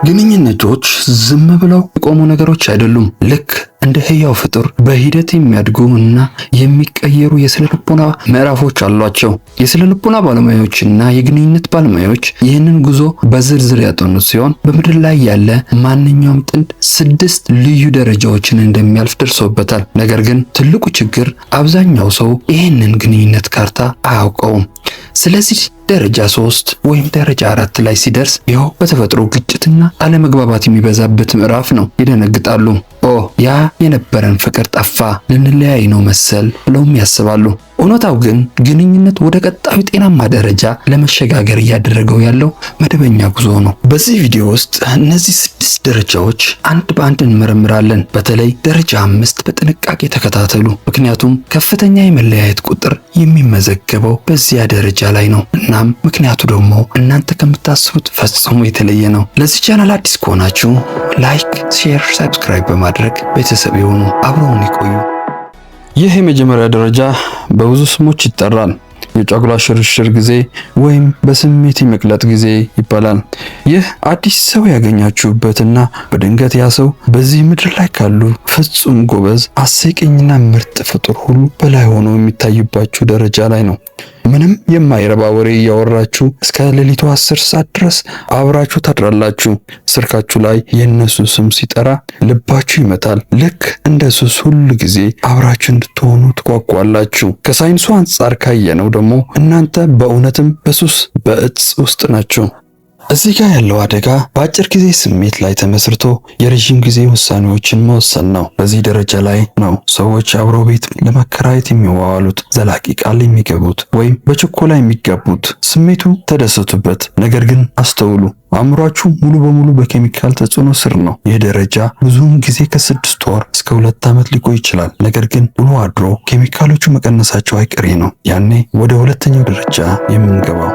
ግንኙነቶች ዝም ብለው የቆሙ ነገሮች አይደሉም። ልክ እንደ ህያው ፍጡር በሂደት የሚያድጉ እና የሚቀየሩ የስነ ልቦና ምዕራፎች አሏቸው። የስነ ልቦና ባለሙያዎችና የግንኙነት ባለሙያዎች ይህንን ጉዞ በዝርዝር ያጠኑት ሲሆን በምድር ላይ ያለ ማንኛውም ጥንድ 6 ልዩ ደረጃዎችን እንደሚያልፍ ደርሶበታል። ነገር ግን ትልቁ ችግር አብዛኛው ሰው ይህንን ግንኙነት ካርታ አያውቀውም። ስለዚህ ደረጃ 3 ወይም ደረጃ 4 ላይ ሲደርስ ይኸው በተፈጥሮ ግጭትና አለመግባባት የሚበዛበት ምዕራፍ ነው። ይደነግጣሉ። ያ የነበረን ፍቅር ጠፋ፣ ልንለያይ ነው መሰል ብለውም ያስባሉ። እውነታው ግን ግንኙነት ወደ ቀጣዩ ጤናማ ደረጃ ለመሸጋገር እያደረገው ያለው መደበኛ ጉዞ ነው። በዚህ ቪዲዮ ውስጥ እነዚህ 6 ደረጃዎች አንድ በአንድ እንመረምራለን። በተለይ ደረጃ 5 በጥንቃቄ ተከታተሉ፣ ምክንያቱም ከፍተኛ የመለያየት ቁጥር የሚመዘገበው በዚያ ደረጃ ላይ ነው። እናም ምክንያቱ ደግሞ እናንተ ከምታስቡት ፈጽሞ የተለየ ነው። ለዚህ ቻናል አዲስ ከሆናችሁ ላይክ፣ ሼር፣ ሰብስክራይብ በማድረግ ቤተሰብ ይሁኑ። አብረውን ይቆዩ። ይህ የመጀመሪያ ደረጃ በብዙ ስሞች ይጠራል። የጫጉላ ሽርሽር ጊዜ ወይም በስሜት የመቅለጥ ጊዜ ይባላል። ይህ አዲስ ሰው ያገኛችሁበትና በድንገት ያ ሰው በዚህ ምድር ላይ ካሉ ፍጹም ጎበዝ፣ አስቂኝና ምርጥ ፍጡር ሁሉ በላይ ሆኖ የሚታይባችሁ ደረጃ ላይ ነው። ምንም የማይረባ ወሬ እያወራችሁ እስከ ሌሊቱ 10 ሰዓት ድረስ አብራችሁ ታድራላችሁ። ስልካችሁ ላይ የእነሱ ስም ሲጠራ ልባችሁ ይመታል። ልክ እንደ ሱስ ሁሉ ጊዜ አብራችሁ እንድትሆኑ ትጓጓላችሁ። ከሳይንሱ አንጻር ካየነው ደግሞ እናንተ በእውነትም በሱስ በእጽ ውስጥ ናችሁ። እዚህ ጋር ያለው አደጋ በአጭር ጊዜ ስሜት ላይ ተመስርቶ የረጅም ጊዜ ውሳኔዎችን መወሰን ነው። በዚህ ደረጃ ላይ ነው ሰዎች አብረው ቤት ለመከራየት የሚዋዋሉት፣ ዘላቂ ቃል የሚገቡት ወይም በችኮላ የሚጋቡት። ስሜቱ ተደሰቱበት፣ ነገር ግን አስተውሉ፣ አእምሯችሁ ሙሉ በሙሉ በኬሚካል ተጽዕኖ ስር ነው። ይህ ደረጃ ብዙውን ጊዜ ከ6 ወር እስከ 2 ዓመት ሊቆይ ይችላል። ነገር ግን ውሎ አድሮ ኬሚካሎቹ መቀነሳቸው አይቀሬ ነው። ያኔ ወደ ሁለተኛው ደረጃ የምንገባው።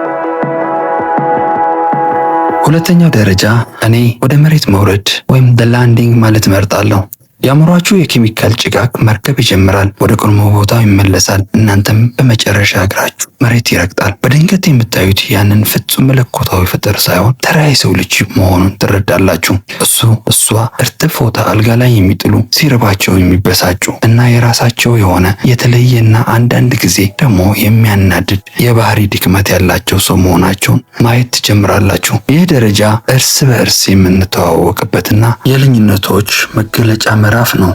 ሁለተኛው ደረጃ እኔ ወደ መሬት መውረድ ወይም ላንዲንግ ማለት እመርጣለሁ። የአእምሯችሁ የኬሚካል ጭጋግ መርከብ ይጀምራል፣ ወደ ቀድሞ ቦታው ይመለሳል። እናንተም በመጨረሻ እግራችሁ መሬት ይረግጣል። በድንገት የምታዩት ያንን ፍጹም መለኮታዊ ፍጥር ሳይሆን ተራ የሰው ልጅ መሆኑን ትረዳላችሁ። እሷ እርጥብ ፎጣ አልጋ ላይ የሚጥሉ፣ ሲርባቸው የሚበሳጩ እና የራሳቸው የሆነ የተለየና አንዳንድ ጊዜ ደግሞ የሚያናድድ የባህሪ ድክመት ያላቸው ሰው መሆናቸውን ማየት ትጀምራላችሁ። ይህ ደረጃ እርስ በእርስ የምንተዋወቅበትና የልዩነቶች መገለጫ ምዕራፍ ነው።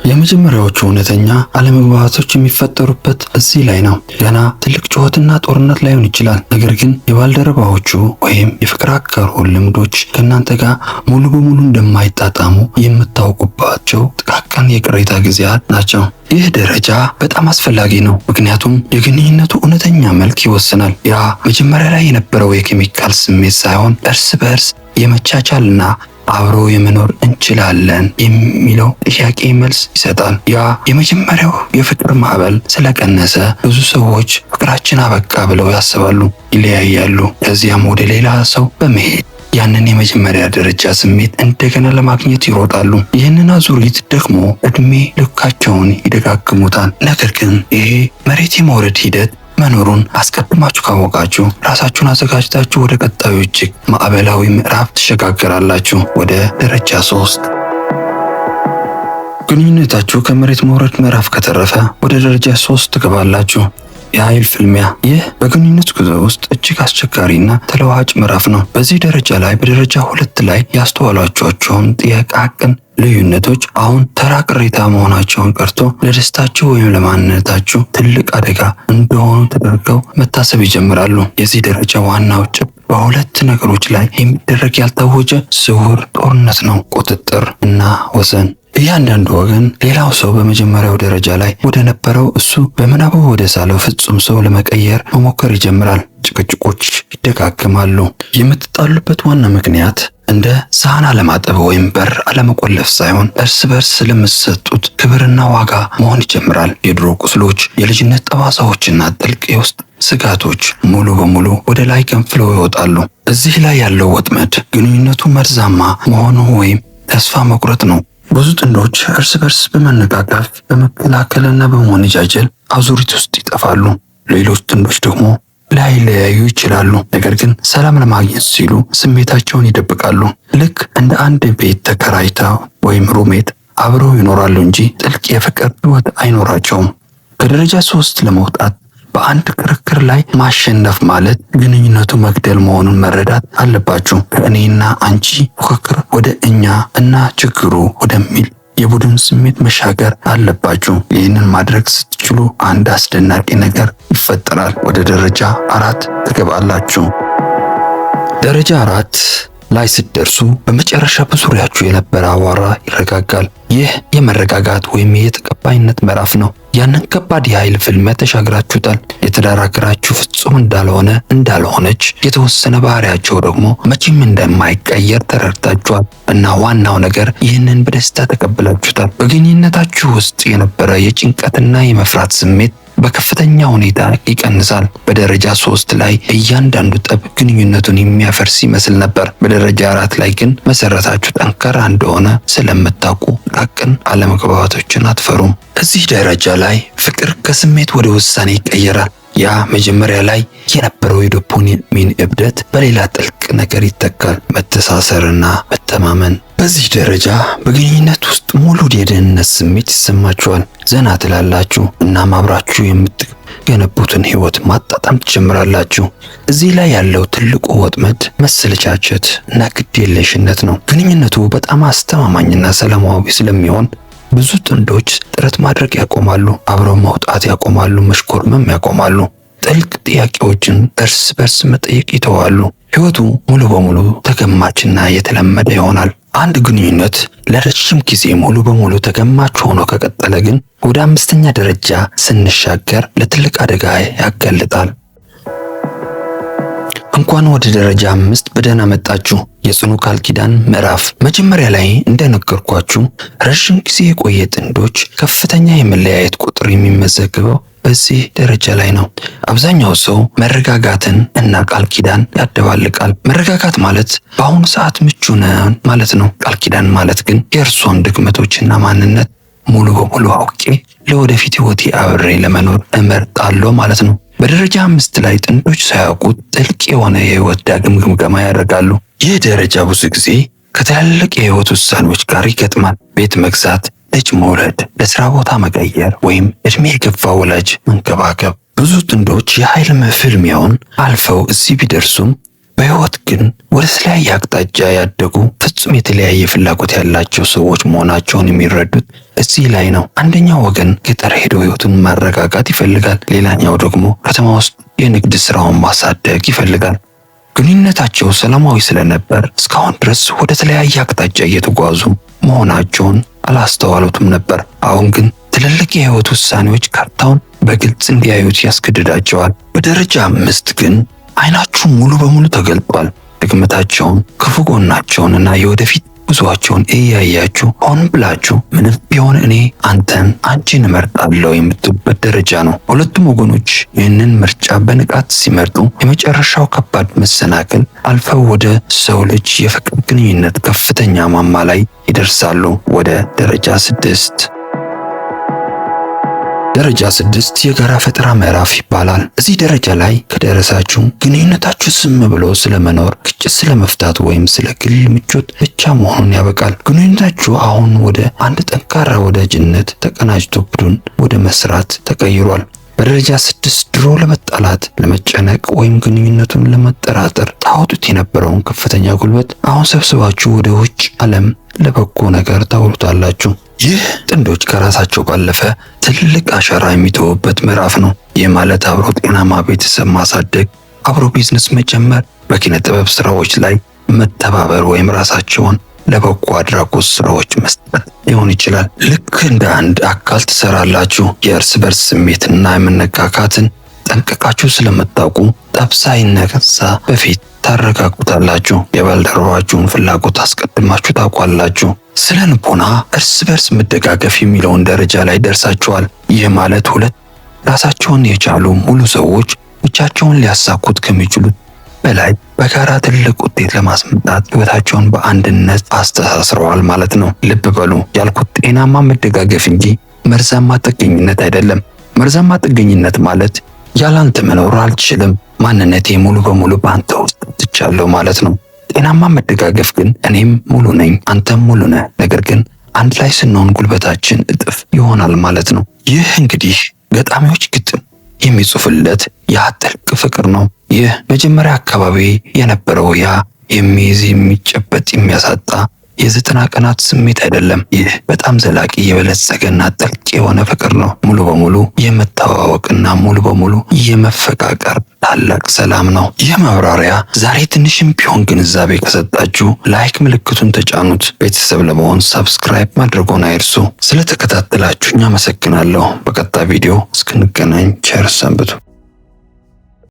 የመጀመሪያዎቹ እውነተኛ አለመግባባቶች የሚፈጠሩበት እዚህ ላይ ነው። ገና ትልቅ ጩኸትና ጦርነት ላይሆን ይችላል፣ ነገር ግን የባልደረባዎቹ ወይም የፍቅር አጋሩ ልምዶች ከእናንተ ጋር ሙሉ በሙሉ እንደማይጣጣሙ የምታውቁባቸው ጥቃቅን የቅሬታ ጊዜያት ናቸው። ይህ ደረጃ በጣም አስፈላጊ ነው፣ ምክንያቱም የግንኙነቱ እውነተኛ መልክ ይወስናል። ያ መጀመሪያ ላይ የነበረው የኬሚካል ስሜት ሳይሆን እርስ በእርስ የመቻቻልና አብሮ የመኖር እንችላለን የሚለው ጥያቄ መልስ ይሰጣል። ያ የመጀመሪያው የፍቅር ማዕበል ስለቀነሰ ብዙ ሰዎች ፍቅራችን አበቃ ብለው ያስባሉ፣ ይለያያሉ። ከዚያም ወደ ሌላ ሰው በመሄድ ያንን የመጀመሪያ ደረጃ ስሜት እንደገና ለማግኘት ይሮጣሉ። ይህንን አዙሪት ደግሞ እድሜ ልካቸውን ይደጋግሙታል። ነገር ግን ይሄ መሬት የመውረድ ሂደት መኖሩን አስቀድማችሁ ካወቃችሁ ራሳችሁን አዘጋጅታችሁ ወደ ቀጣዩ እጅግ ማዕበላዊ ምዕራፍ ትሸጋገራላችሁ። ወደ ደረጃ 3 ግንኙነታችሁ ከመሬት መውረድ ምዕራፍ ከተረፈ ወደ ደረጃ 3 ትገባላችሁ። የኃይል ፍልሚያ። ይህ በግንኙነት ጉዞ ውስጥ እጅግ አስቸጋሪና ተለዋዋጭ ምዕራፍ ነው። በዚህ ደረጃ ላይ በደረጃ 2 ላይ ያስተዋሏቸውን ጥቃቅን ልዩነቶች አሁን ተራ ቅሬታ መሆናቸውን ቀርቶ ለደስታችሁ ወይም ለማንነታችሁ ትልቅ አደጋ እንደሆኑ ተደርገው መታሰብ ይጀምራሉ። የዚህ ደረጃ ዋናው ጭብ በሁለት ነገሮች ላይ የሚደረግ ያልታወጀ ስውር ጦርነት ነው፣ ቁጥጥር እና ወሰን። እያንዳንዱ ወገን ሌላው ሰው በመጀመሪያው ደረጃ ላይ ወደ ነበረው እሱ በምናቡ ወደ ሳለው ፍጹም ሰው ለመቀየር መሞከር ይጀምራል። ጭቅጭቆች ይደጋገማሉ። የምትጣሉበት ዋና ምክንያት እንደ ሳህን አለማጠብ ወይም በር አለመቆለፍ ሳይሆን እርስ በርስ ስለምትሰጡት ክብርና ዋጋ መሆን ይጀምራል። የድሮ ቁስሎች፣ የልጅነት ጠባሳዎችና ጥልቅ የውስጥ ስጋቶች ሙሉ በሙሉ ወደ ላይ ገንፍለው ይወጣሉ። እዚህ ላይ ያለው ወጥመድ ግንኙነቱ መርዛማ መሆኑ ወይም ተስፋ መቁረጥ ነው። ብዙ ጥንዶች እርስ በርስ በመነቃቀፍ በመከላከልና በመወነጃጀል አዙሪት ውስጥ ይጠፋሉ። ሌሎች ጥንዶች ደግሞ ላይለያዩ ይችላሉ። ነገር ግን ሰላም ለማግኘት ሲሉ ስሜታቸውን ይደብቃሉ። ልክ እንደ አንድ ቤት ተከራይተው ወይም ሩሜት አብረው ይኖራሉ እንጂ ጥልቅ የፍቅር ሕይወት አይኖራቸውም። ከደረጃ 3 ለመውጣት በአንድ ክርክር ላይ ማሸነፍ ማለት ግንኙነቱ መግደል መሆኑን መረዳት አለባችሁ። ከእኔና አንቺ ፉክክር ወደ እኛ እና ችግሩ ወደሚል የቡድን ስሜት መሻገር አለባችሁ። ይህንን ማድረግ ስትችሉ አንድ አስደናቂ ነገር ይፈጠራል። ወደ ደረጃ 4 ትገባላችሁ። ደረጃ 4 ላይ ስትደርሱ በመጨረሻ በዙሪያችሁ የነበረ አቧራ ይረጋጋል። ይህ የመረጋጋት ወይም የተቀባይነት ምዕራፍ ነው። ያንን ከባድ የኃይል ፍልሚያ ተሻግራችሁታል። የትዳር አጋራችሁ ፍጹም እንዳልሆነች የተወሰነ ባህሪያቸው ደግሞ መቼም እንደማይቀየር ተረድታችኋል እና ዋናው ነገር ይህንን በደስታ ተቀብላችሁታል። በግንኙነታችሁ ውስጥ የነበረ የጭንቀትና የመፍራት ስሜት በከፍተኛ ሁኔታ ይቀንሳል። በደረጃ 3 ላይ እያንዳንዱ ጠብ ግንኙነቱን የሚያፈርስ ይመስል ነበር። በደረጃ 4 ላይ ግን መሰረታችሁ ጠንካራ እንደሆነ ስለምታውቁ ጥቃቅን አለመግባባቶችን አትፈሩም። እዚህ ደረጃ ላይ ፍቅር ከስሜት ወደ ውሳኔ ይቀየራል። ያ መጀመሪያ ላይ የነበረው የዶፓሚን እብደት በሌላ ጥልቅ ነገር ይተካል፣ መተሳሰርና መተማመን። በዚህ ደረጃ በግንኙነት ውስጥ ሙሉ የደህንነት ስሜት ይሰማችኋል። ዘና ትላላችሁ እና አብራችሁ የምትገነቡትን ህይወት ማጣጣም ትጀምራላችሁ። እዚህ ላይ ያለው ትልቁ ወጥመድ መሰለቻቸት እና ግዴለሽነት ነው። ግንኙነቱ በጣም አስተማማኝና ሰላማዊ ስለሚሆን ብዙ ጥንዶች ጥረት ማድረግ ያቆማሉ፣ አብረው መውጣት ያቆማሉ፣ መሽኮርመም ያቆማሉ፣ ጥልቅ ጥያቄዎችን እርስ በርስ መጠየቅ ይተዋሉ። ህይወቱ ሙሉ በሙሉ ተገማችና የተለመደ ይሆናል። አንድ ግንኙነት ለረጅም ጊዜ ሙሉ በሙሉ ተገማች ሆኖ ከቀጠለ ግን ወደ 5ኛ ደረጃ ስንሻገር ለትልቅ አደጋ ያጋልጣል። እንኳን ወደ ደረጃ 5 በደህና መጣችሁ። የጽኑ ቃል ኪዳን ምዕራፍ። መጀመሪያ ላይ እንደነገርኳችሁ ረጅም ጊዜ የቆየ ጥንዶች ከፍተኛ የመለያየት ቁጥር የሚመዘግበው በዚህ ደረጃ ላይ ነው። አብዛኛው ሰው መረጋጋትን እና ቃል ኪዳን ያደባልቃል። መረጋጋት ማለት በአሁኑ ሰዓት ምቹ ነን ማለት ነው። ቃል ኪዳን ማለት ግን የእርሶን ድክመቶችና ማንነት ሙሉ በሙሉ አውቄ ለወደፊት ህይወቴ አብሬ ለመኖር እመርጣለሁ ማለት ነው። በደረጃ 5 ላይ ጥንዶች ሳያውቁት ጥልቅ የሆነ የህይወት ዳግም ግምገማ ያደርጋሉ። ይህ ደረጃ ብዙ ጊዜ ከትላልቅ የህይወት ውሳኔዎች ጋር ይገጥማል። ቤት መግዛት፣ ልጅ መውለድ፣ ለስራ ቦታ መቀየር ወይም እድሜ የገፋ ወላጅ መንከባከብ። ብዙ ጥንዶች የኃይል ፍልሚያውን አልፈው እዚህ ቢደርሱም በህይወት ግን ወደ ተለያየ አቅጣጫ ያደጉ ፍጹም የተለያየ ፍላጎት ያላቸው ሰዎች መሆናቸውን የሚረዱት እዚህ ላይ ነው። አንደኛው ወገን ገጠር ሄዶ ህይወቱን ማረጋጋት ይፈልጋል። ሌላኛው ደግሞ ከተማ ውስጥ የንግድ ስራውን ማሳደግ ይፈልጋል። ግንኙነታቸው ሰላማዊ ስለነበር እስካሁን ድረስ ወደ ተለያየ አቅጣጫ እየተጓዙ መሆናቸውን አላስተዋሉትም ነበር። አሁን ግን ትልልቅ የህይወት ውሳኔዎች ካርታውን በግልጽ እንዲያዩት ያስገድዳቸዋል። በደረጃ 5 ግን አይናችሁ ሙሉ በሙሉ ተገልጧል። ድክመታቸውን፣ ክፉ ጎናቸውንና የወደፊት ጉዞአቸውን እያያችሁ ሆን ብላችሁ ምንም ቢሆን እኔ አንቺን እመርጣለሁ የምትሉበት ደረጃ ነው። ሁለቱም ወገኖች ይህንን ምርጫ በንቃት ሲመርጡ የመጨረሻው ከባድ መሰናክል አልፈው ወደ ሰው ልጅ የፍቅር ግንኙነት ከፍተኛ ማማ ላይ ይደርሳሉ። ወደ ደረጃ 6። ደረጃ 6 የጋራ ፈጠራ ምዕራፍ ይባላል። እዚህ ደረጃ ላይ ከደረሳችሁ ግንኙነታችሁ ዝም ብሎ ስለመኖር፣ ግጭት ስለመፍታት ወይም ስለ ግል ምቾት ብቻ መሆኑን ያበቃል። ግንኙነታችሁ አሁን ወደ አንድ ጠንካራ ወዳጅነት ተቀናጅቶ ቡድን ወደ መስራት ተቀይሯል። በደረጃ 6 ድሮ ለመጣላት፣ ለመጨነቅ ወይም ግንኙነቱን ለመጠራጠር ታወጡት የነበረውን ከፍተኛ ጉልበት አሁን ሰብስባችሁ ወደ ውጭ ዓለም ለበጎ ነገር ታውሉታላችሁ። ይህ ጥንዶች ከራሳቸው ባለፈ ትልቅ አሻራ የሚተውበት ምዕራፍ ነው። ይህ ማለት አብሮ ጤናማ ቤተሰብ ማሳደግ፣ አብሮ ቢዝነስ መጀመር፣ በኪነ ጥበብ ስራዎች ላይ መተባበር ወይም ራሳቸውን ለበጎ አድራጎት ስራዎች መስጠት ሊሆን ይችላል። ልክ እንደ አንድ አካል ትሰራላችሁ። የእርስ በርስ ስሜትና የመነካካትን ጠንቅቃችሁ ስለምታውቁ ጠብ ሳይነሳ በፊት ታረጋጉታላችሁ። የባልደረባችሁን ፍላጎት አስቀድማችሁ ታውቋላችሁ። ስለ ልቦና እርስ በርስ መደጋገፍ የሚለውን ደረጃ ላይ ደርሳችኋል። ይህ ማለት ሁለት ራሳቸውን የቻሉ ሙሉ ሰዎች ብቻቸውን ሊያሳኩት ከሚችሉት በላይ በጋራ ትልቅ ውጤት ለማስመጣት ህይወታቸውን በአንድነት አስተሳስረዋል ማለት ነው። ልብ በሉ፣ ያልኩት ጤናማ መደጋገፍ እንጂ መርዛማ ጥገኝነት አይደለም። መርዛማ ጥገኝነት ማለት ያላንተ መኖር አልችልም። ማንነቴ ሙሉ በሙሉ በአንተ ውስጥ ትቻለሁ ማለት ነው። ጤናማ መደጋገፍ ግን እኔም ሙሉ ነኝ፣ አንተም ሙሉ ነህ። ነገር ግን አንድ ላይ ስንሆን ጉልበታችን እጥፍ ይሆናል ማለት ነው። ይህ እንግዲህ ገጣሚዎች ግጥም የሚጽፉለት ያ ጥልቅ ፍቅር ነው። ይህ መጀመሪያ አካባቢ የነበረው ያ የሚይዝ የሚጨበጥ የሚያሳጣ የ90 ቀናት ስሜት አይደለም። ይህ በጣም ዘላቂ የበለጸገና ጥልቅ የሆነ ፍቅር ነው። ሙሉ በሙሉ የመተዋወቅና ሙሉ በሙሉ የመፈቃቀር ታላቅ ሰላም ነው። ይህ ማብራሪያ ዛሬ ትንሽም ቢሆን ግንዛቤ ከሰጣችሁ ላይክ ምልክቱን ተጫኑት። ቤተሰብ ለመሆን ሰብስክራይብ ማድረግዎን አይርሱ። ስለተከታተላችሁኝ አመሰግናለሁ። በቀጣይ ቪዲዮ እስክንገናኝ ቸር ሰንብቱ።